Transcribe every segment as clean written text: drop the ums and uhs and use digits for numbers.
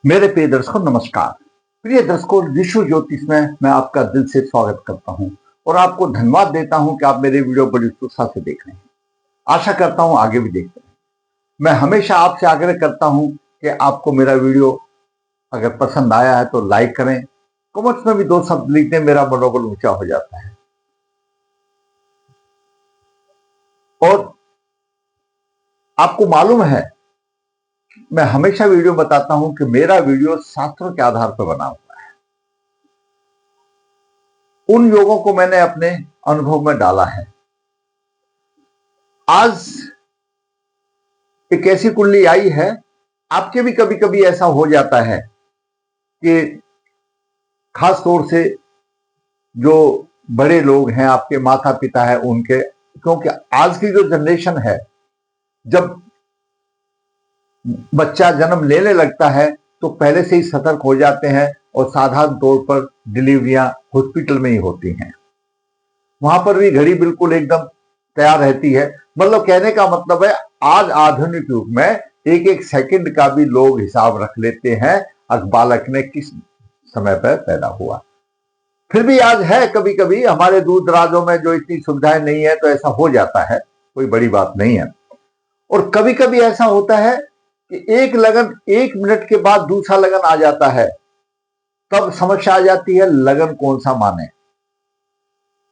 मेरे प्रिय दर्शकों नमस्कार। प्रिय दर्शकों, विश्व ज्योतिष में मैं आपका दिल से स्वागत करता हूं और आपको धन्यवाद देता हूं कि आप मेरे वीडियो बड़ी उत्साह से देख रहे हैं। आशा करता हूं आगे भी देखते रहें। मैं हमेशा आपसे आग्रह करता हूं कि आपको मेरा वीडियो अगर पसंद आया है तो लाइक करें, कमेंट्स में भी 2 शब्द लिख दें, मेरा मनोबल ऊंचा हो जाता है। और आपको मालूम है, मैं हमेशा वीडियो बताता हूं कि मेरा वीडियो शास्त्रों के आधार पर बना हुआ है। उन योगों को मैंने अपने अनुभव में डाला है। आज एक ऐसी कुंडली आई है, आपके भी कभी कभी ऐसा हो जाता है कि खास तौर से जो बड़े लोग हैं, आपके माता पिता है उनके, क्योंकि आज की जो जनरेशन है, जब बच्चा जन्म लेने लगता है तो पहले से ही सतर्क हो जाते हैं और साधारण तौर पर डिलीवरियां हॉस्पिटल में ही होती हैं। वहां पर भी घड़ी बिल्कुल एकदम तैयार रहती है। मतलब कहने का मतलब है, आज आधुनिक युग में एक एक सेकंड का भी लोग हिसाब रख लेते हैं बालक ने किस समय पर पैदा हुआ। फिर भी आज है कभी कभी हमारे दूर दराजों में जो इतनी सुविधाएं नहीं है तो ऐसा हो जाता है, कोई बड़ी बात नहीं है। और कभी कभी ऐसा होता है कि एक लगन 1 मिनट के बाद दूसरा लगन आ जाता है, तब समस्या आ जाती है लगन कौन सा माने।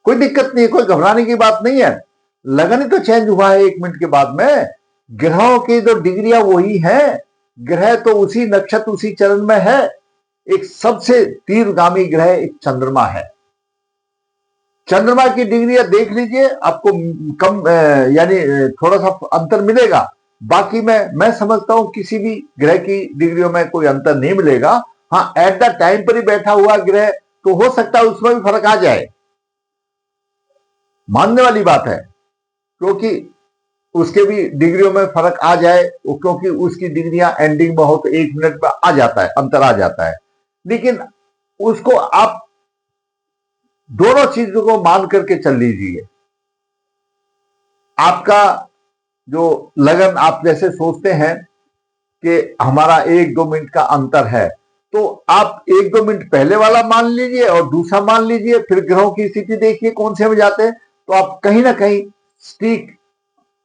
कोई दिक्कत नहीं है, कोई घबराने की बात नहीं है। लगन ही तो चेंज हुआ है 1 मिनट के बाद में। ग्रहों की जो डिग्रियां वही हैं, ग्रह तो उसी नक्षत्र उसी चरण में है। एक सबसे तीव्रगामी ग्रह एक चंद्रमा है। चंद्रमा की डिग्रियां देख लीजिए, आपको कम यानी थोड़ा सा अंतर मिलेगा। बाकी में मैं समझता हूं किसी भी ग्रह की डिग्रियों में कोई अंतर नहीं मिलेगा। हाँ, एट द टाइम पर ही बैठा हुआ ग्रह तो हो सकता है उसमें भी फर्क आ जाए, मानने वाली बात है, क्योंकि उसके भी डिग्रियों में फर्क आ जाए, क्योंकि उसकी डिग्रियां एंडिंग में हो तो 1 मिनट में आ जाता है, अंतर आ जाता है। लेकिन उसको आप दोनों चीजों को मान करके चल लीजिए। आपका जो लगन, आप जैसे सोचते हैं कि हमारा 1-2 मिनट का अंतर है, तो आप 1-2 मिनट पहले वाला मान लीजिए और दूसरा मान लीजिए, फिर ग्रहों की स्थिति देखिए कौन से में जाते हैं, तो आप कहीं ना कहीं ठीक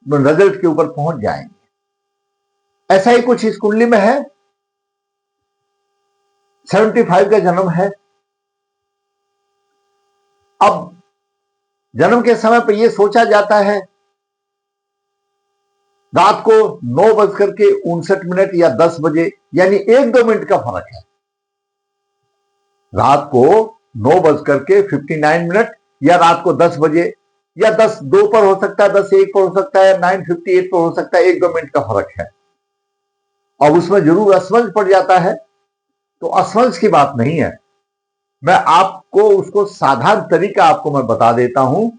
रिजल्ट के ऊपर पहुंच जाएंगे। ऐसा ही कुछ इस कुंडली में है। 75 का जन्म है। अब जन्म के समय पर यह सोचा जाता है, रात को 9:59 या 10 बजे, यानी 1-2 मिनट का फर्क है। रात को 9:59 या रात को 10 बजे, या 10:02 पर हो सकता है, 10:01 पर हो सकता है, 9:58 पर हो सकता है, 1-2 मिनट का फर्क है। अब उसमें जरूर असमंज पड़ जाता है, तो असमंज की बात नहीं है। मैं आपको उसको साधारण तरीका आपको मैं बता देता हूं।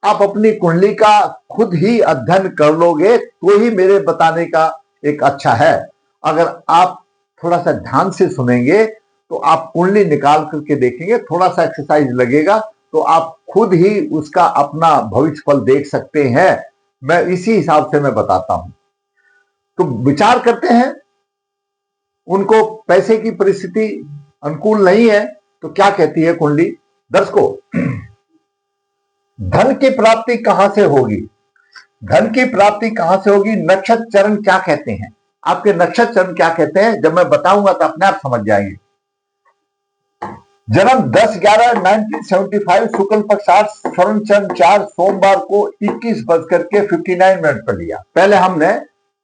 आप अपनी कुंडली का खुद ही अध्ययन कर लोगे तो ही मेरे बताने का एक अच्छा है। अगर आप थोड़ा सा ध्यान से सुनेंगे तो आप कुंडली निकाल करके देखेंगे, थोड़ा सा एक्सरसाइज लगेगा तो आप खुद ही उसका अपना भविष्य फल देख सकते हैं। मैं इसी हिसाब से मैं बताता हूं। तो विचार करते हैं, उनको पैसे की परिस्थिति अनुकूल नहीं है, तो क्या कहती है कुंडली। दर्शकों, धन की प्राप्ति कहां से होगी? धन की प्राप्ति कहां से होगी? नक्षत्र चरण क्या कहते हैं, आपके नक्षत्र चरण क्या कहते हैं, जब मैं बताऊंगा तो अपने आप समझ जाएंगे। जन्म 10/11/1975 शुक्ल पक्ष स्वर्ण चंद्र 4 सोमवार को 21:59 पर लिया। पहले हमने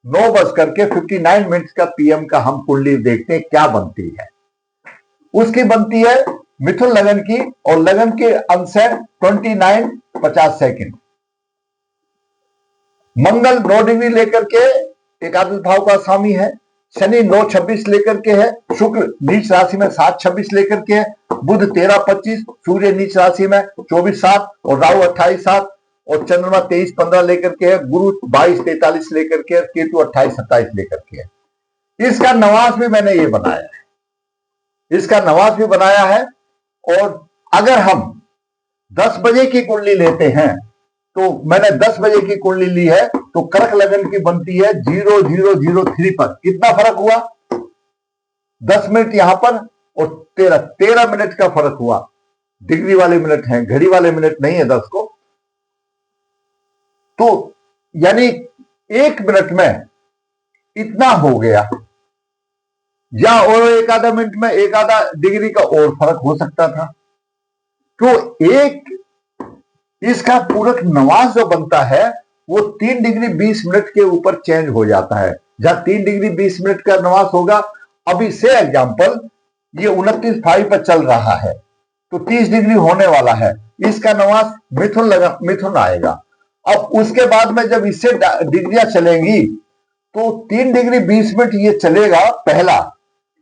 9:59 का पीएम का हम कुंडली देखते हैं क्या बनती है। उसकी बनती है मिथुन लगन की, और लगन के अंश है 29:50। मंगल 9 डिग्री लेकर के एकादश भाव का स्वामी है। शनि 9:26 लेकर के है। शुक्र नीच राशि में 7:26 लेकर के है। बुध 13:25, सूर्य नीच राशि में 24:07 और राहु 28:07 और चंद्रमा 23:15 लेकर के है। गुरु 22:43 लेकर के है। केतु 28:27 लेकर के है। इसका नवाज भी मैंने ये बनाया है, इसका नवाज भी बनाया है। और अगर हम 10 बजे की कुंडली लेते हैं, तो मैंने 10 बजे की कुंडली ली है, तो कर्क लगन की बनती है 0003 पर। कितना फर्क हुआ? 10 मिनट यहां पर और 13 मिनट का फर्क हुआ। डिग्री वाले मिनट हैं, घड़ी वाले मिनट नहीं है 10 को। तो यानी 1 मिनट में इतना हो गया, या और एक आधा मिनट में एक आधा डिग्री का और फर्क हो सकता था। तो एक इसका पूरक नवाज जो बनता है वो 3 डिग्री 20 मिनट के ऊपर चेंज हो जाता है। जहां 3 डिग्री 20 मिनट का नवाज होगा, अभी से एग्जांपल ये 29.5 पर चल रहा है तो 30 डिग्री होने वाला है, इसका नवाज मिथुन आएगा। अब उसके बाद में जब इससे डिग्रियां चलेंगी तो 3 डिग्री 20 मिनट ये चलेगा, पहला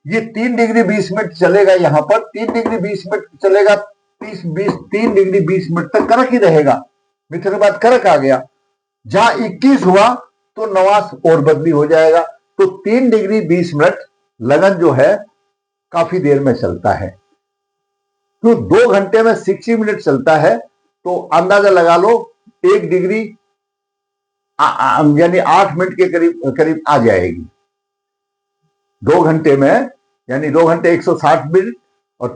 ये 3 डिग्री 20 मिनट चलेगा, यहां पर 3 डिग्री 20 मिनट चलेगा, 3 डिग्री 20 मिनट तक करक ही रहेगा। मिथुन के बाद करक आ गया, जहां 21 हुआ तो नवास और बदली हो जाएगा। तो 3 डिग्री 20 मिनट लगन जो है काफी देर में चलता है। तो 2 घंटे में 60 मिनट चलता है, तो अंदाजा लगा लो 1 डिग्री यानी 8 मिनट के करीब करीब आ जाएगी 2 घंटे में, यानी 2 घंटे 160 मिनट और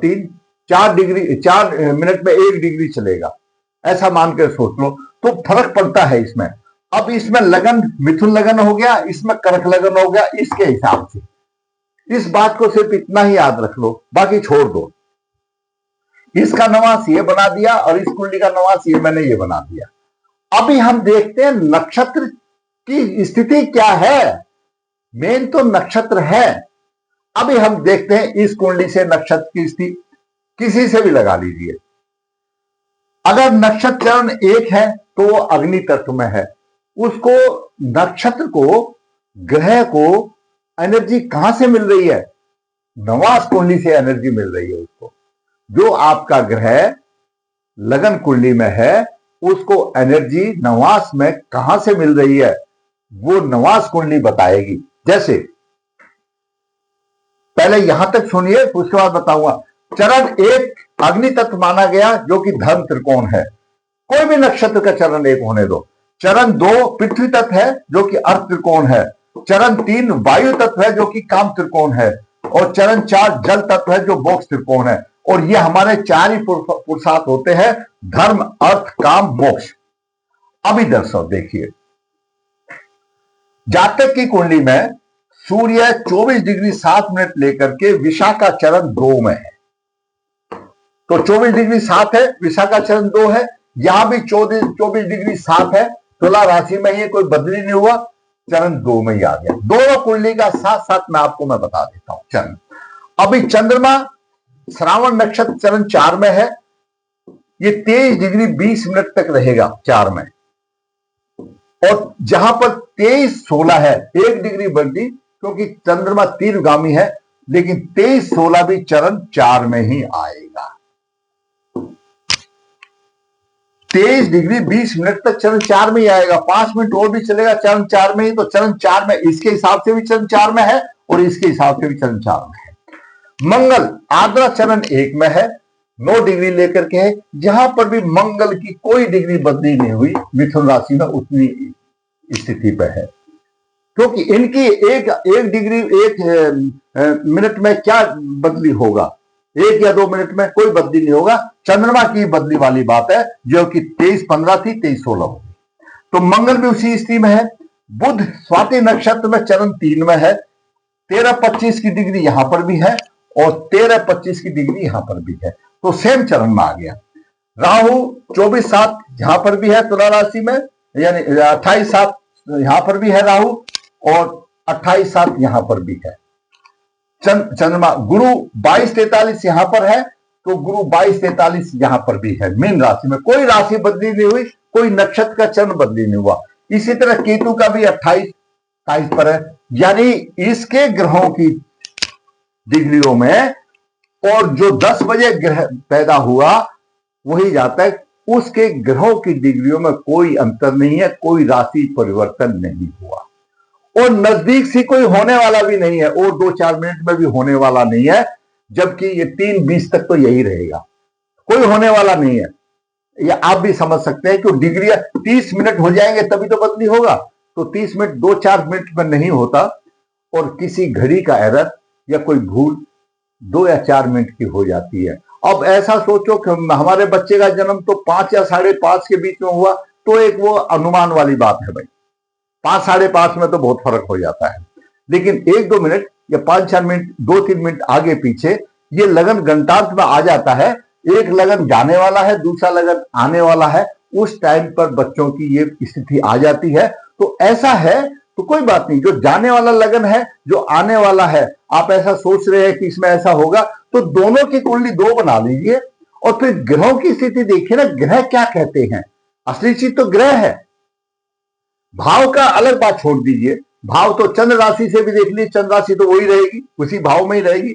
4 मिनट में 1 डिग्री चलेगा, ऐसा मानकर सोच लो। तो फर्क पड़ता है इसमें। अब इसमें लगन मिथुन लगन हो गया, इसमें कर्क लगन हो गया, इसके हिसाब से इस बात को सिर्फ इतना ही याद रख लो, बाकी छोड़ दो। इसका नवास ये बना दिया और इस कुंडली का नवास ये मैंने ये बना दिया। अभी हम देखते हैं नक्षत्र की स्थिति क्या है। मेन तो नक्षत्र है। अभी हम देखते हैं इस कुंडली से नक्षत्र की स्थिति, किसी से भी लगा लीजिए। अगर नक्षत्र चरण 1 है तो वो अग्नि तत्व में है, उसको नक्षत्र को ग्रह को एनर्जी कहां से मिल रही है? नवास कुंडली से एनर्जी मिल रही है उसको। जो आपका ग्रह लगन कुंडली में है उसको एनर्जी नवास में कहां से मिल रही है वो नवास कुंडली बताएगी। जैसे पहले यहां तक सुनिए, उसके बाद बताऊंगा। चरण 1 अग्नि तत्व माना गया जो कि धर्म त्रिकोण है, कोई भी नक्षत्र का चरण 1 होने दो। चरण 2 पृथ्वी तत्व है जो कि अर्थ त्रिकोण है। चरण 3 वायु तत्व है जो कि काम त्रिकोण है। और चरण 4 जल तत्व है जो मोक्ष त्रिकोण है। और ये हमारे 4 ही पुरुषार्थ होते हैं, धर्म अर्थ काम मोक्ष। अभी दर्शक देखिए, जातक की कुंडली में सूर्य 24 डिग्री 7 मिनट लेकर के विशाखा चरण 2 में है। तो 24 डिग्री 7 है, विशाखा चरण 2 है, यहां भी 24 डिग्री 7 है। तुला राशि में ये कोई बदली नहीं हुआ, चरण 2 में ही आ गया। दोनों कुंडली का साथ साथ मैं आपको बता देता हूं चरण। अभी चंद्रमा श्रावण नक्षत्र चरण 4 में है, ये 23 डिग्री 20 मिनट तक रहेगा 4 में। और जहां पर 23-16 है 1 डिग्री बढ़ती, क्योंकि चंद्रमा तीव्रगामी है, लेकिन 23-16 भी चरण 4 में ही आएगा। 23 डिग्री 20 मिनट तक चरण 4 में ही आएगा, 5 मिनट और भी चलेगा चरण 4 में ही। तो चरण 4 में इसके हिसाब से भी चरण 4 में है और इसके हिसाब से भी चरण 4 में है। मंगल आद्रा चरण 1 में है, 9 डिग्री लेकर के है, जहां पर भी मंगल की कोई डिग्री बदली नहीं हुई, मिथुन राशि में उतनी स्थिति पे है। क्योंकि इनकी एक डिग्री 1 मिनट में क्या बदली होगा, 1 या 2 मिनट में कोई बदली नहीं होगा। चंद्रमा की बदली वाली बात है जो कि 23-15 थी, 23-16 होगी। तो मंगल भी उसी स्थिति में है। बुध स्वाति नक्षत्र में चरण 3 में है, 13-25 की डिग्री यहां पर भी है और 13-25 की डिग्री यहां पर भी है, तो सेम चरण में आ गया। राहु 24-7 यहां पर भी है तुला राशि में, यानी 28-7 यहां पर भी है राहु और 28-7 यहां पर भी है। चंद्रमा गुरु 22-43 यहां पर है, तो गुरु 22-43 यहां पर भी है। मीन राशि में कोई राशि बदली नहीं हुई, कोई नक्षत्र का चरण बदली नहीं हुआ। इसी तरह केतु का भी 28-27 पर है, यानी इसके ग्रहों की डिग्रियों में, और जो 10 बजे ग्रह पैदा हुआ वही जाता है, उसके ग्रहों की डिग्रियों में कोई अंतर नहीं है, कोई राशि परिवर्तन नहीं हुआ। और नजदीक से कोई होने वाला भी नहीं है, और 2-4 मिनट में भी होने वाला नहीं है, जबकि ये 3:20 तक तो यही रहेगा, कोई होने वाला नहीं है। या आप भी समझ सकते हैं कि डिग्रियां 30 मिनट हो जाएंगे तभी तो बदली होगा, तो 30 मिनट 2-4 मिनट में नहीं होता। और किसी घड़ी का एरर या कोई भूल 2 या 4 मिनट की हो जाती है। अब ऐसा सोचो कि हमारे बच्चे का जन्म तो 5 या 5.5 के बीच में हुआ, तो एक वो अनुमान वाली बात है भाई, 5 5.5 में तो बहुत फर्क हो जाता है। लेकिन 1-2 मिनट या 5-4 मिनट, 2-3 मिनट आगे पीछे ये लगन घंटांश में आ जाता है। एक लगन जाने वाला है, दूसरा लगन आने वाला है, उस टाइम पर बच्चों की ये स्थिति आ जाती है। तो ऐसा है तो कोई बात नहीं, जो जाने वाला लगन है, जो आने वाला है, आप ऐसा सोच रहे हैं कि इसमें ऐसा होगा, तो दोनों की कुंडली 2 बना लीजिए और फिर ग्रहों की स्थिति देखिए ना, ग्रह क्या कहते हैं। असली चीज तो ग्रह है, भाव का अलग बात छोड़ दीजिए। भाव तो चंद्र राशि से भी देख लीजिए, चंद्र राशि तो वही रहेगी, उसी भाव में ही रहेगी।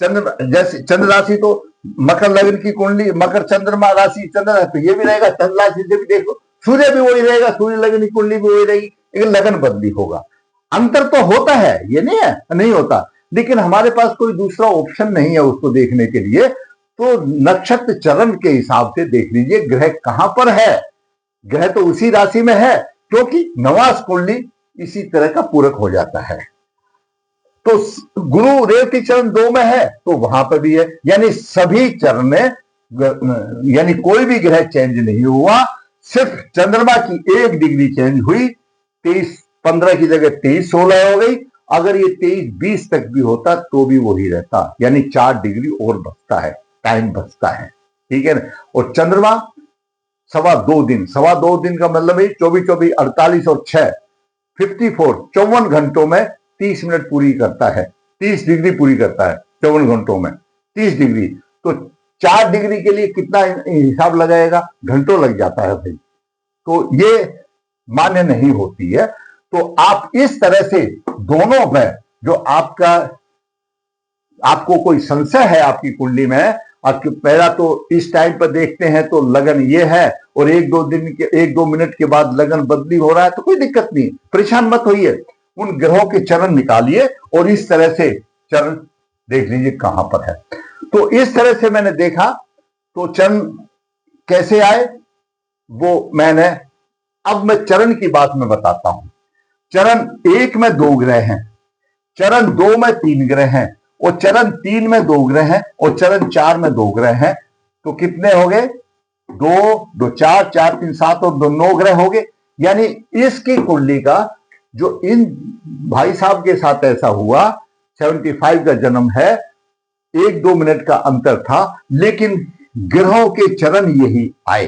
चंद्र जैसे चंद्र राशि तो मकर लगन की कुंडली, मकर चंद्रमा राशि चंद्र, तो ये भी रहेगा। चंद्र राशि से भी देखो, सूर्य भी वही रहेगा, सूर्य लगन की कुंडली भी वही रहेगी, लेकिन लगन बदली होगा। अंतर तो होता है, ये नहीं है नहीं होता, लेकिन हमारे पास कोई दूसरा ऑप्शन नहीं है उसको देखने के लिए। तो नक्षत्र चरण के हिसाब से देख लीजिए ग्रह कहां पर है। ग्रह तो उसी राशि में है, क्योंकि नवास कुंडली इसी तरह का पूरक हो जाता है। तो गुरु रेवती चरण 2 में है तो वहां पर भी है, यानी सभी चरण में, यानी कोई भी ग्रह चेंज नहीं हुआ, सिर्फ चंद्रमा की 1 डिग्री चेंज हुई, 23-15 की जगह 23-16 हो गई। अगर ये 23-20 तक भी होता तो भी वही रहता, यानी 4 डिग्री और बचता है, टाइम बचता है, ठीक है ना। और चंद्रमा 2.25 दिन का मतलब है 24, 48 और 6 54 घंटों में 30 मिनट पूरी करता है, 30 डिग्री पूरी करता है 54 घंटों में 30 डिग्री। तो 4 डिग्री के लिए कितना हिसाब लगाएगा, घंटों लग जाता है भाई। तो ये मान्य नहीं होती है। तो आप इस तरह से दोनों में जो आपको कोई संशय है आपकी कुंडली में, आपके पहला तो इस टाइम पर देखते हैं तो लगन ये है, और 1-2 मिनट के बाद लगन बदली हो रहा है, तो कोई दिक्कत नहीं, परेशान मत होइए। उन ग्रहों के चरण निकालिए और इस तरह से चरण देख लीजिए कहां पर है। तो इस तरह से मैंने देखा, तो चरण कैसे आए वो मैंने, अब मैं चरण की बात में बताता हूं। चरण 1 में 2 ग्रह हैं, चरण 2 में 3 ग्रह हैं, और चरण 3 में 2 ग्रह हैं, और चरण 4 में 2 ग्रह हैं। तो कितने हो गए, 2 2 4 4 3 7 और 2 9 ग्रह हो गए। यानी इसकी कुंडली का जो इन भाई साहब के साथ ऐसा हुआ, 75 का जन्म है, 1-2 मिनट का अंतर था, लेकिन ग्रहों के चरण यही आए।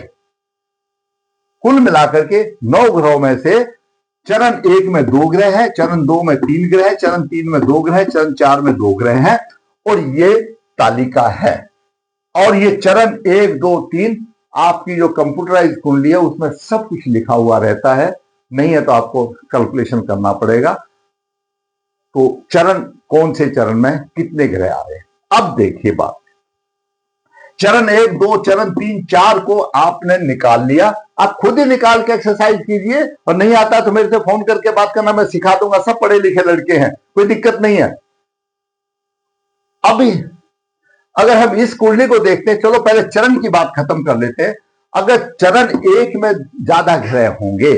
कुल मिलाकर के 9 ग्रहों में से चरण 1 में 2 ग्रह है, चरण 2 में 3 ग्रह है, चरण 3 में 2 ग्रह है, चरण 4 में 2 ग्रह है, और ये तालिका है। और ये चरण 1 2 3 आपकी जो कंप्यूटराइज कुंडली है उसमें सब कुछ लिखा हुआ रहता है, नहीं है तो आपको कैलकुलेशन करना पड़ेगा। तो चरण कौन से चरण में कितने ग्रह आ रहे हैं, अब देखिए बात। चरण 1 2 चरण 3 4 को आपने निकाल लिया, आप खुद ही निकाल के एक्सरसाइज कीजिए, और नहीं आता तो मेरे से फोन करके बात करना, मैं सिखा दूंगा, सब पढ़े लिखे लड़के हैं, कोई दिक्कत नहीं है। अभी अगर हम इस कुंडली को देखते हैं, चलो पहले चरण की बात खत्म कर लेते हैं। अगर चरण 1 में ज्यादा ग्रह होंगे,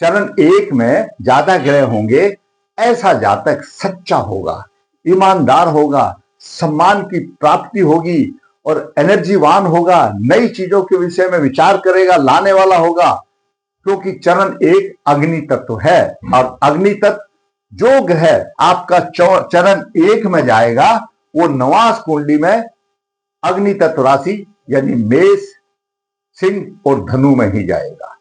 चरण 1 में ज्यादा ग्रह होंगे, ऐसा जातक सच्चा होगा, ईमानदार होगा, सम्मान की प्राप्ति होगी, और एनर्जीवान होगा, नई चीजों के विषय में विचार करेगा, लाने वाला होगा। क्योंकि चरण 1 अग्नि तत्व है, और अग्नि तत्व जो ग्रह आपका चरण 1 में जाएगा वो नवास कुंडली में अग्नि तत्व राशि यानी मेष, सिंह और धनु में ही जाएगा।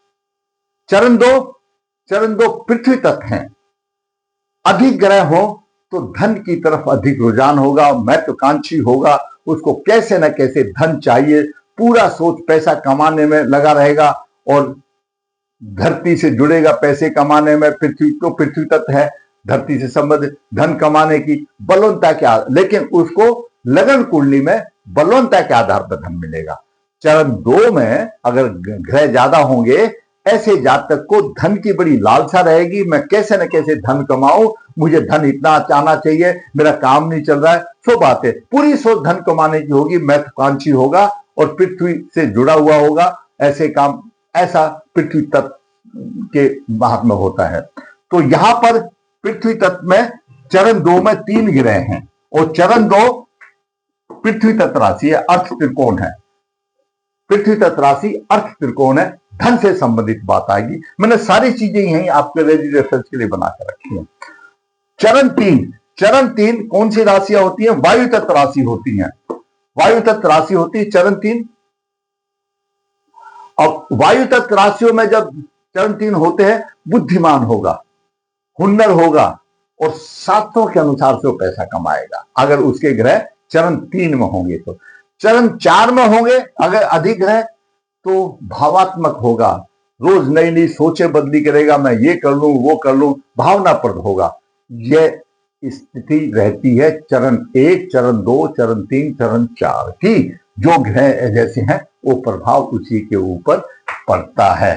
चरण 2 पृथ्वी तत्व हैं, अधिक ग्रह हो तो धन की तरफ अधिक रुझान होगा, महत्वाकांक्षी होगा, उसको कैसे न कैसे धन चाहिए, पूरा सोच पैसा कमाने में लगा रहेगा, और धरती से जुड़ेगा पैसे कमाने में। पृथ्वी तत्व है, धरती से संबंधित धन कमाने की बलवंता क्या, लेकिन उसको लगन कुंडली में बलवंता के आधार पर धन मिलेगा। चरण 2 में अगर ग्रह ज्यादा होंगे, ऐसे जातक को धन की बड़ी लालसा रहेगी, मैं कैसे न कैसे धन कमाऊं, मुझे धन इतना आना चाहिए, मेरा काम नहीं चल रहा है, सो बात है, पूरी सोच धन कमाने की होगी, महत्वाकांक्षी होगा और पृथ्वी से जुड़ा हुआ होगा। ऐसे काम, ऐसा पृथ्वी तत्व के महात्मा होता है। तो यहां पर पृथ्वी तत्व में चरण 2 में 3 ग्रह हैं और चरण 2 पृथ्वी तत्व राशि है, अर्थ त्रिकोण है। पृथ्वी तत्व राशि अर्थ त्रिकोण है, धन से संबंधित बात आएगी। मैंने सारी चीजें यही आपके रेडी रेफरेंस के लिए बनाकर रखी है। चरण तीन कौन सी राशियां होती हैं? वायु तत्व राशि होती हैं। वायु तत्व राशि होती है चरण 3। अब वायु तत्व राशियों में जब चरण 3 होते हैं, बुद्धिमान होगा, हुनर होगा और शास्त्रों के अनुसार से वो पैसा कमाएगा अगर उसके ग्रह चरण 3 में होंगे। तो चरण 4 में होंगे अगर अधिक ग्रह तो भावात्मक होगा, रोज नई नई सोचें बदली करेगा, मैं ये कर लूं वो कर लूं, भावनाप्रद होगा। यह स्थिति रहती है चरण 1, चरण 2, चरण 3, चरण 4 की। जो ग्रह जैसे हैं वो प्रभाव उसी के ऊपर पड़ता है।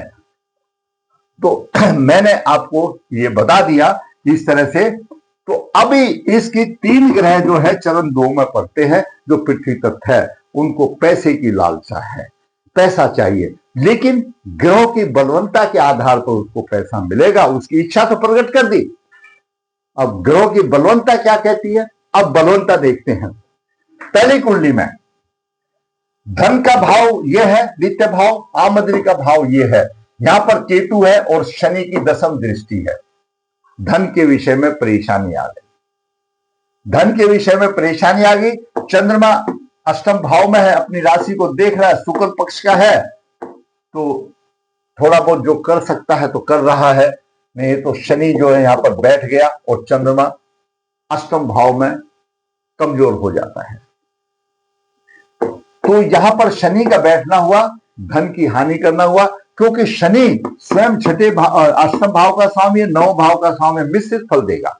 तो मैंने आपको ये बता दिया इस तरह से। तो अभी इसकी 3 ग्रह जो है चरण 2 में पड़ते हैं, जो पृथ्वी तत्व है, उनको पैसे की लालसा है, पैसा चाहिए, लेकिन ग्रहों की बलवंता के आधार पर उसको पैसा मिलेगा। उसकी इच्छा तो प्रकट कर दी। अब ग्रहों की बलवंता क्या कहती है? अब बलवंता देखते हैं। पहली कुंडली में धन का भाव यह है, द्वितीय भाव आमदनी का भाव यह है। यहां पर केतु है और शनि की दशम दृष्टि है। धन के विषय में परेशानी आ गई, धन के विषय में परेशानी आ गई। चंद्रमा अष्टम भाव में है, अपनी राशि को देख रहा है, शुक्ल पक्ष का है, तो थोड़ा बहुत जो कर सकता है तो कर रहा है, नहीं तो शनि जो है यहां पर बैठ गया और चंद्रमा अष्टम भाव में कमजोर हो जाता है। तो यहां पर शनि का बैठना हुआ, धन की हानि करना हुआ, क्योंकि शनि स्वयं छठे अष्टम भाव का स्वामी है, 9 भाव का स्वामी, मिश्रित फल देगा।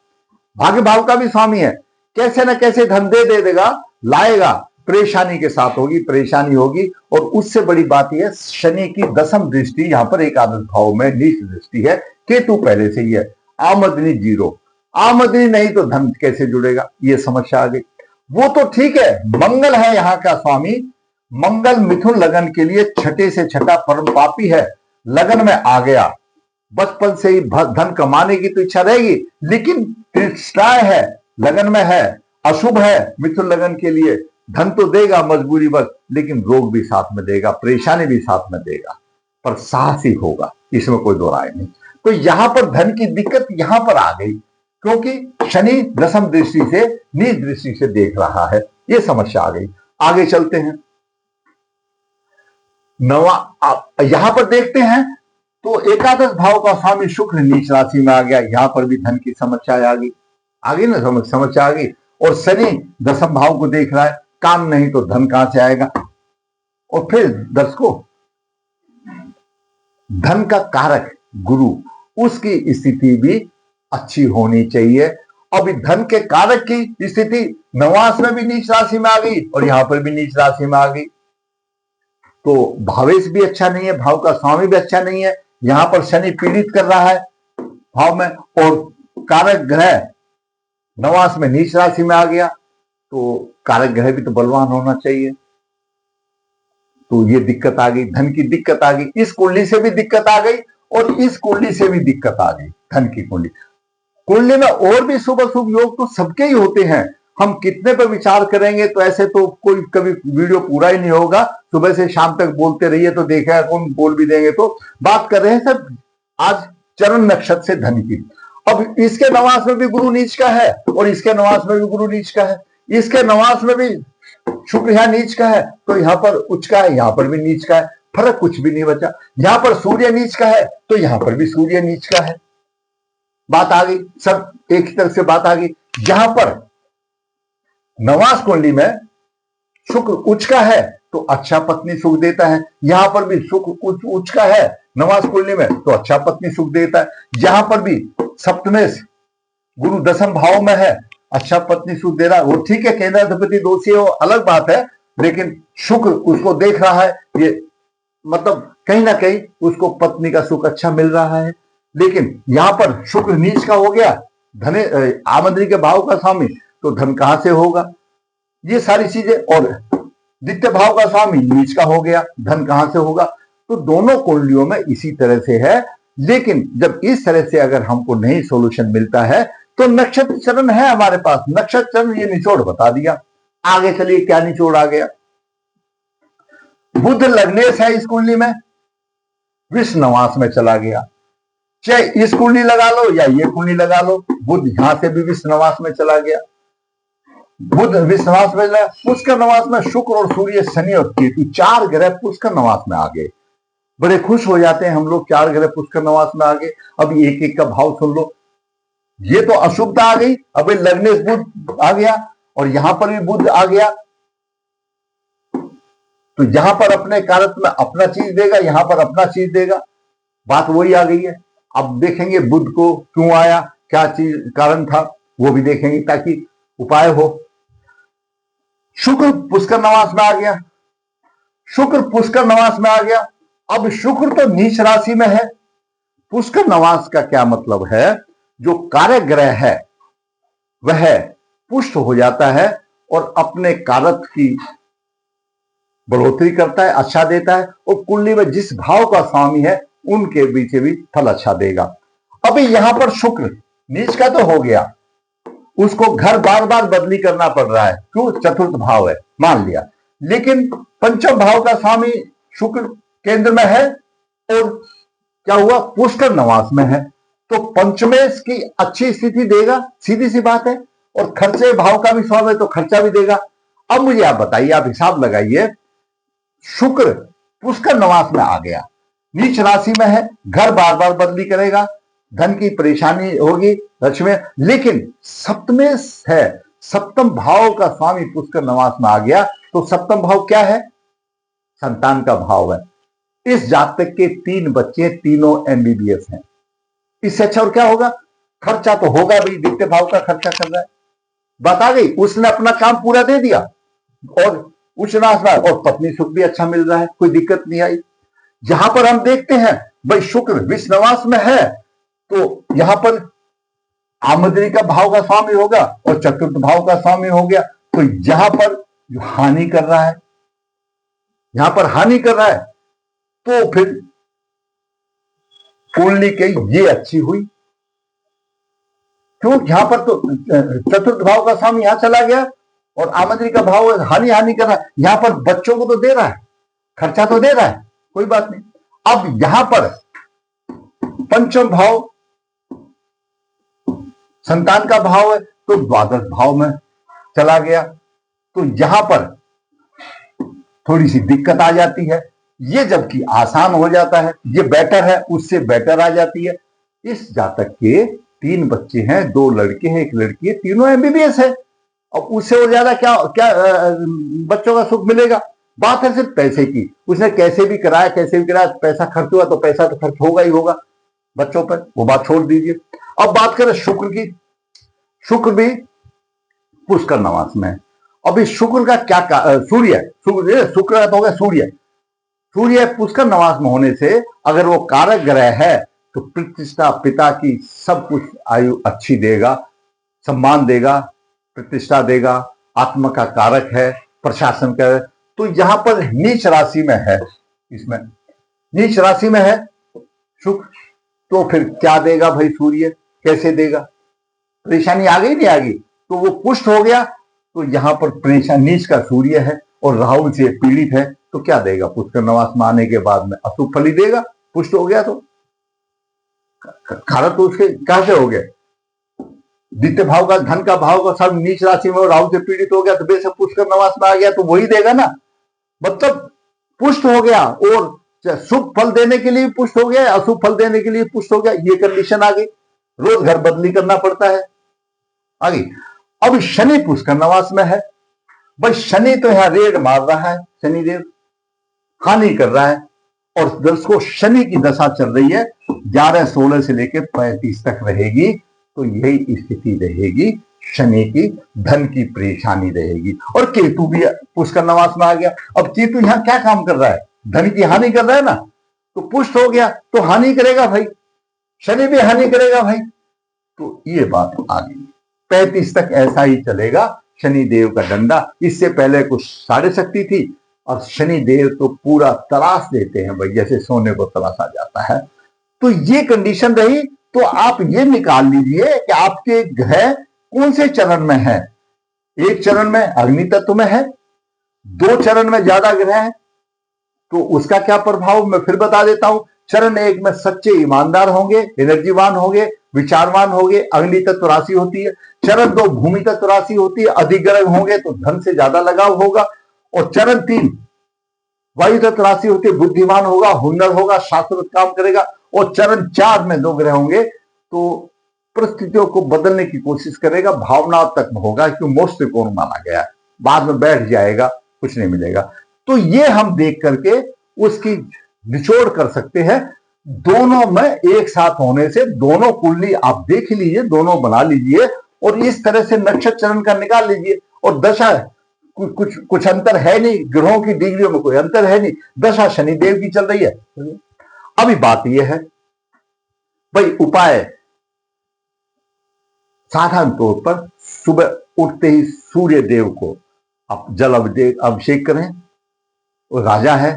भाग्य भाव का भी स्वामी है, कैसे न कैसे धन दे देगा, लाएगा, परेशानी के साथ होगी, परेशानी होगी। और उससे बड़ी बात यह, शनि की दशम दृष्टि यहां पर एकादश भाव में नीच दृष्टि है, केतु पहले से ही है। आमदनी 0, आमदनी नहीं तो धन कैसे जुड़ेगा, ये समस्या आ गई। वो तो ठीक है, मंगल है यहाँ का स्वामी। मंगल मिथुन लगन के लिए छठे से छठा परम पापी है, लगन में आ गया। बचपन से ही धन कमाने की तो इच्छा रहेगी, लेकिन तृष्णाएं है, लगन में है, अशुभ है मिथुन लगन के लिए। धन तो देगा मजबूरी बस, लेकिन रोग भी साथ में देगा, परेशानी भी साथ में देगा, पर साहसी होगा, इसमें कोई दो राय नहीं। तो यहां पर धन की दिक्कत यहां पर आ गई, क्योंकि शनि दशम दृष्टि से नीच दृष्टि से देख रहा है, ये समस्या आ गई। आगे चलते हैं। यहां पर देखते हैं तो एकादश भाव का स्वामी शुक्र नीच राशि में आ गया, यहां पर भी धन की समस्या आ गई ना, समस्या आ गई। और शनि दशम भाव को देख रहा है, काम नहीं तो धन कहां से आएगा। और फिर दर्शकों, धन का कारक गुरु, उसकी स्थिति भी अच्छी होनी चाहिए। अभी धन के कारक की स्थिति नवांश में भी नीच राशि में आ गई और यहां पर भी नीच राशि में आ गई, तो भावेश भी अच्छा नहीं है, भाव का स्वामी भी अच्छा नहीं है। यहां पर शनि पीड़ित कर रहा है भाव में, और कारक ग्रह नवांश में नीच राशि में आ गया, तो कारक ग्रह भी तो बलवान होना चाहिए। तो ये दिक्कत आ गई, धन की दिक्कत आ गई। इस कुंडली से भी दिक्कत आ गई और इस कुंडली से भी दिक्कत आ गई। धन की कुंडली में और भी शुभ अशुभ योग तो सबके ही होते हैं। हम कितने पर विचार करेंगे तो ऐसे तो कोई कभी वीडियो पूरा ही नहीं होगा। सुबह से शाम तक बोलते रहिए तो देखा कौन बोल भी देंगे। तो बात कर रहे हैं सर आज चरण नक्षत्र से धन की। अब इसके नवांश में भी गुरु नीच का है और इसके नवांश में भी गुरु नीच का है, इसके नवांश में भी शुक्र यहाँ नीच का है, तो यहाँ पर उच्च का है, यहाँ पर भी नीच का है, फर्क कुछ भी नहीं बचा। यहाँ पर सूर्य नीच का है तो यहाँ पर भी सूर्य नीच का है। बात आ गई, सब एक ही तरह से बात आ गई। यहां पर नवांश कुंडली में शुक्र उच्च का है तो अच्छा पत्नी सुख देता है, यहां पर भी शुक्र उच्च का है नवांश कुंडली में तो अच्छा पत्नी सुख देता है। यहां पर भी सप्तमेश गुरु दशम भाव में है, अच्छा पत्नी सुख दे रहा है। वो ठीक है, केंद्राधिपति दोषी है, वो अलग बात है, लेकिन शुक्र उसको देख रहा है, ये मतलब कहीं ना कहीं उसको पत्नी का सुख अच्छा मिल रहा है। लेकिन यहां पर शुक्र नीच का हो गया, धने आमदनी के भाव का स्वामी, तो धन कहां से होगा, ये सारी चीजें। और द्वितीय भाव का स्वामी नीच का हो गया, धन कहां से होगा। तो दोनों कुंडलियों में इसी तरह से है। लेकिन जब इस तरह से अगर हमको नहीं सॉल्यूशन मिलता है तो नक्षत्र चरण है हमारे पास, नक्षत्र चरण ये निचोड़ बता दिया। आगे चलिए क्या निचोड़ आ गया। बुध लग्नेश है इस कुंडली में, विषनवास में चला गया। चाहे इस कुंडली लगा लो या ये कुंडली लगा लो, बुध यहां से भी विषनवास में चला गया। बुध विषनवास में चला, पुष्कर नवास में शुक्र और सूर्य शनि और केतु 4 ग्रह पुष्कर नवास में आ गए। बड़े खुश हो जाते हैं हम लोग, 4 ग्रह पुष्कर नवास में आ गए। अब एक एक का भाव सुन लो। ये तो अशुभता आ गई, अब लग्नेश बुध आ गया और यहां पर भी बुध आ गया, तो यहां पर अपने कारक में अपना चीज देगा, यहां पर अपना चीज देगा। बात वही आ गई है। अब देखेंगे बुध को क्यों आया, क्या चीज कारण था, वो भी देखेंगे ताकि उपाय हो। शुक्र पुष्कर नवास में आ गया, शुक्र पुष्कर नवास में आ गया। अब शुक्र तो नीच राशि में है। पुष्कर नवास का क्या मतलब है, जो कार्य ग्रह है वह पुष्ट हो जाता है और अपने कारक की बढ़ोतरी करता है, अच्छा देता है, और कुंडली में जिस भाव का स्वामी है उनके बीच भी फल अच्छा देगा। अभी यहां पर शुक्र नीच का तो हो गया, उसको घर बार बार बदली करना पड़ रहा है, क्यों, चतुर्थ भाव है मान लिया, लेकिन पंचम भाव का स्वामी शुक्र केंद्र में है और क्या हुआ, पुष्कर नवास में है, तो पंचमेश की अच्छी स्थिति देगा, सीधी सी बात है। और खर्चे भाव का भी स्वामी है तो खर्चा भी देगा। अब मुझे आप बताइए, आप हिसाब लगाइए, शुक्र पुष्कर नवास में आ गया, नीच राशि में है, घर बार बार बदली करेगा, धन की परेशानी होगी लक्ष्मी, लेकिन सप्तमेश है, सप्तम भाव का स्वामी पुष्कर नवास में आ गया, तो सप्तम भाव क्या है, संतान का भाव है। इस जातक के 3 बच्चे, तीनों एमबीबीएस हैं। इससे अच्छा और क्या होगा, खर्चा तो होगा भी, द्वितीय भाव का खर्चा कर रहा है, बात आ गई। उसने अपना काम पूरा दे दिया और उच्च राशि और पत्नी सुख भी अच्छा मिल रहा है, कोई दिक्कत नहीं आई। यहां पर हम देखते हैं भाई शुक्र विषनवास में है, तो यहां पर आमदनी का भाव का स्वामी होगा और चतुर्थ भाव का स्वामी हो गया, तो यहां पर जो हानि कर रहा है, यहां पर हानि कर रहा है, तो फिर कुंडली के ये अच्छी हुई, क्यों, यहां पर तो चतुर्थ भाव का स्वामी यहां चला गया और आमदनी का भाव हानि कर रहा है। यहां पर बच्चों को तो दे रहा है, खर्चा तो दे रहा है, कोई बात नहीं। अब यहां पर पंचम भाव संतान का भाव है, तो द्वादश भाव में चला गया, तो यहां पर थोड़ी सी दिक्कत आ जाती है। ये जबकि आसान हो जाता है, ये बेटर है, उससे बेटर आ जाती है। इस जातक के 3 बच्चे हैं, 2 लड़के हैं, 1 लड़की है, तीनों एमबीबीएस है। अब उससे और ज्यादा क्या क्या बच्चों का सुख मिलेगा। बात है सिर्फ पैसे की, उसने कैसे भी कराया, पैसा खर्च हुआ तो पैसा तो खर्च होगा ही होगा बच्चों पर, वो बात छोड़ दीजिए। अब बात करें शुक्र की, शुक्र भी पुष्कर नवास में है। अब इस शुक्र का क्या सूर्य शुक्र तो हो गया सूर्य पुष्कर नवास में होने से अगर वो कारक ग्रह है तो प्रतिष्ठा, पिता की सब कुछ आयु अच्छी देगा, सम्मान देगा, प्रतिष्ठा देगा, आत्मा का कारक है, प्रशासन का। तो यहां पर नीच राशि में है, इसमें नीच राशि में है शुक्र, तो फिर क्या देगा भाई सूर्य, कैसे देगा, परेशानी आ गई नहीं आ गई, तो वो पुष्ट हो गया, तो यहां पर परेशानी, नीच का सूर्य है और राहु से पीड़ित है, तो क्या देगा, पुष्कर नवास में आने के बाद में अशुभ फल ही देगा। पुष्ट हो गया तो खाना तो उसके कहां से हो गया, द्वितीय भाव का, धन का भाव का सब नीच राशि में राहु से पीड़ित हो गया, तो बेशक पुष्कर नवास में आ गया तो वही देगा ना, मतलब पुष्ट हो गया और शुभ फल देने के लिए पुष्ट हो गया, अशुभ फल देने के लिए पुष्ट हो गया, ये कंडीशन आ गई, रोज घर बदली करना पड़ता है। आगे अब शनि पुष्कर नवास में है, भाई शनि तो यहां रेड मार रहा है, शनिदेव हानि कर रहा है, और दर्शकों शनि की दशा चल रही है 11-16 से लेकर 35 तक रहेगी, तो यही स्थिति रहेगी, शनि की धन की परेशानी रहेगी। और केतु भी पुष्कर नवास में आ गया, अब केतु यहां क्या काम कर रहा है, धन की हानि कर रहा है ना, तो पुष्ट हो गया तो हानि करेगा भाई, शनि भी हानि करेगा भाई, तो ये बात आ गई। 35 तक ऐसा ही चलेगा शनि देव का डंडा। इससे पहले कुछ साढ़े शक्ति थी, और शनि देव तो पूरा तराश देते हैं भाई, जैसे सोने को तराशा जाता है। तो ये कंडीशन रही तो आप ये निकाल लीजिए कि आपके ग्रह कौन से चरण में है। एक चरण में अग्नि तत्व में है, दो चरण में ज्यादा ग्रह है, तो उसका क्या प्रभाव मैं फिर बता देता हूं। चरण एक में सच्चे ईमानदार होंगे, एनर्जीवान होंगे, विचारवान होंगे, अग्नि तत्व राशि होती है। चरण दो भूमि तत्व राशि होती है, अधिक ग्रह होंगे तो धन से ज्यादा लगाव होगा। और चरण तीन वायु तत्व राशि होती है, बुद्धिमान होगा, हुनर होगा, शास्त्रोक्त काम करेगा। और चरण चार में दो ग्रह होंगे तो परिस्थितियों को बदलने की कोशिश करेगा, भावनात्मक होगा, क्यों मोक्ष त्रिकोण माना गया है, बाद में बैठ जाएगा, कुछ नहीं मिलेगा। तो ये हम देख करके उसकी निचोड़ कर सकते हैं। दोनों में एक साथ होने से दोनों कुंडली आप देख लीजिए, दोनों बना लीजिए और इस तरह से नक्षत्र चरण का निकाल लीजिए। और दशा कुछ अंतर है नहीं, ग्रहों की डिग्रियों में कोई अंतर है नहीं, दशा शनिदेव की चल रही है। अभी बात यह है भाई, उपाय साधारण तौर पर सुबह उठते ही सूर्य देव को आप जल अभिषेक करें, वो राजा है।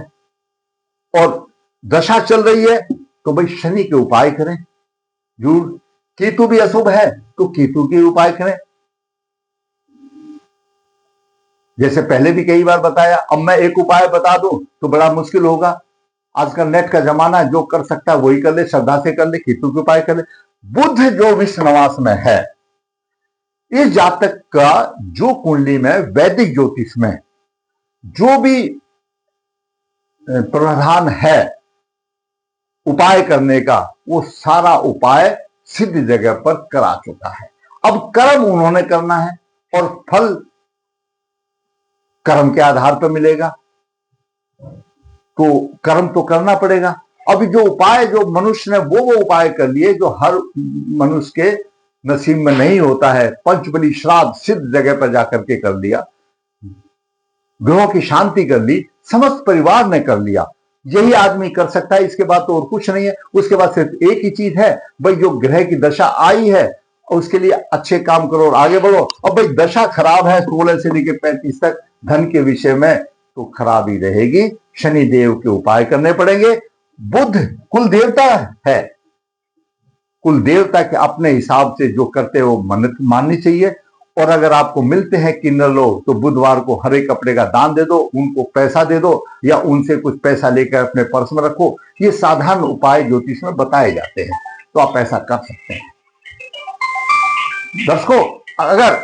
और दशा चल रही है तो भाई शनि के उपाय करें जरूर। केतु भी अशुभ है तो केतु के उपाय करें, जैसे पहले भी कई बार बताया। अब मैं एक उपाय बता दूं तो बड़ा मुश्किल होगा, आजकल नेट का जमाना है, जो कर सकता है वही कर ले, श्रद्धा से कर ले, केतु के उपाय कर ले। बुध जो विश्वनिवास में है, इस जातक का जो कुंडली में वैदिक ज्योतिष में जो भी प्रावधान है उपाय करने का, वो सारा उपाय सिद्ध जगह पर करा चुका है। अब कर्म उन्होंने करना है और फल कर्म के आधार पर मिलेगा, तो कर्म तो करना पड़ेगा। अभी जो उपाय जो मनुष्य ने वो उपाय कर लिए जो हर मनुष्य के नसीब में नहीं होता है। पंचबली श्राद्ध सिद्ध जगह पर जाकर के कर लिया, ग्रहों की शांति कर ली, समस्त परिवार ने कर लिया, यही आदमी कर सकता है। इसके बाद तो और कुछ नहीं है। उसके बाद सिर्फ एक ही चीज है भाई, जो ग्रह की दशा आई है उसके लिए अच्छे काम करो और आगे बढ़ो। अब भाई दशा खराब है 16 से लेकर 35 तक, धन के विषय में तो खराब ही रहेगी, शनि देव के उपाय करने पड़ेंगे। बुध कुल देवता है, कुल देवता के अपने हिसाब से जो करते हैं वो मन्नत माननी चाहिए। और अगर आपको मिलते हैं किन्नर लोग तो बुधवार को हरे कपड़े का दान दे दो, उनको पैसा दे दो या उनसे कुछ पैसा लेकर अपने पर्स में रखो। ये साधारण उपाय ज्योतिष में बताए जाते हैं, तो आप ऐसा कर सकते हैं। दर्शकों, अगर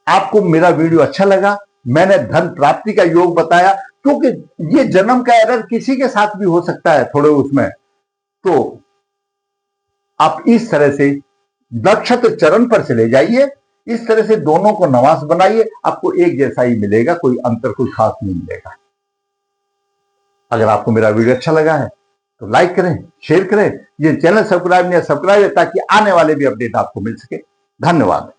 आपको मेरा वीडियो अच्छा लगा, मैंने धन प्राप्ति का योग बताया, क्योंकि ये जन्म का एरर किसी के साथ भी हो सकता है थोड़े उसमें, तो आप इस तरह से नक्षत्र चरण पर चले जाइए, इस तरह से दोनों को नवास बनाइए, आपको एक जैसा ही मिलेगा, कोई अंतर कोई खास नहीं मिलेगा। अगर आपको मेरा वीडियो अच्छा लगा है तो लाइक करें, शेयर करें, ये चैनल सब्सक्राइब नहीं है सब्सक्राइब है, ताकि आने वाले भी अपडेट आपको मिल सके। धन्यवाद।